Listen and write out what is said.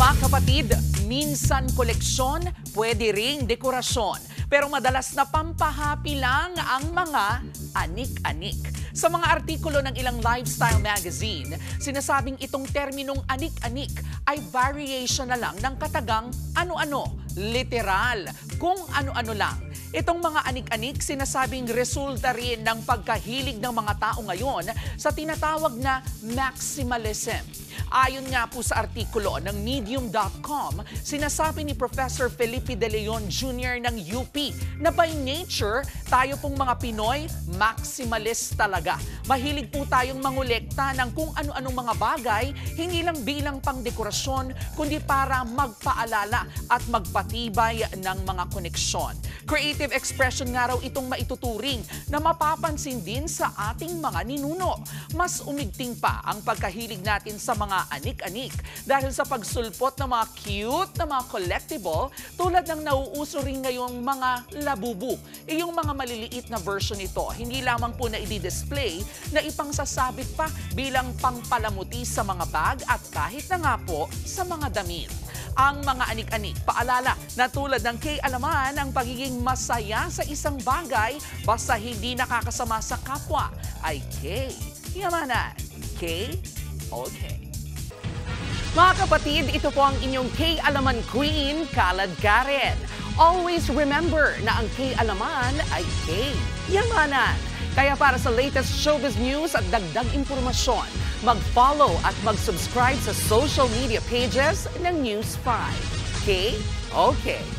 Mga kapatid, minsan koleksyon, pwede ring dekorasyon. Pero madalas na pampahappy lang ang mga anik-anik. Sa mga artikulo ng ilang lifestyle magazine, sinasabing itong terminong anik-anik ay variation na lang ng katagang ano-ano, literal, kung ano-ano lang. Itong mga anik-anik sinasabing resulta rin ng pagkahilig ng mga tao ngayon sa tinatawag na maximalism. Ayon nga po sa artikulo ng Medium.com, sinasabi ni Professor Felipe De Leon Jr. ng UP na by nature, tayo pong mga Pinoy, maximalist talaga. Mahilig po tayong mangolekta ng kung ano-anong mga bagay, hindi lang bilang pangdekorasyon, kundi para magpaalala at magpatibay ng mga koneksyon. Creative expression nga raw itong maituturing na mapapansin din sa ating mga ninuno. Mas umigting pa ang pagkahilig natin sa mga anik-anik dahil sa pagsulpot ng mga cute na mga collectible tulad ng nauuso rin ngayong mga labubu. Yung mga maliliit na version nito, hindi lamang po na i-display na ipangsasabit pa bilang pangpalamuti sa mga bag at kahit na nga po sa mga damit. Ang mga anik-anik, paalala na tulad ng K-alaman ang pagiging masaya sa isang bagay basta hindi nakakasama sa kapwa ay K-yamanan. K-okay. Mga kapatid, ito po ang inyong K-alaman Queen, Kalad Karen. Always remember na ang K-alaman ay K-yamanan. Kaya para sa latest showbiz news at dagdag impormasyon, mag-follow at mag-subscribe sa social media pages ng News 5. Okay?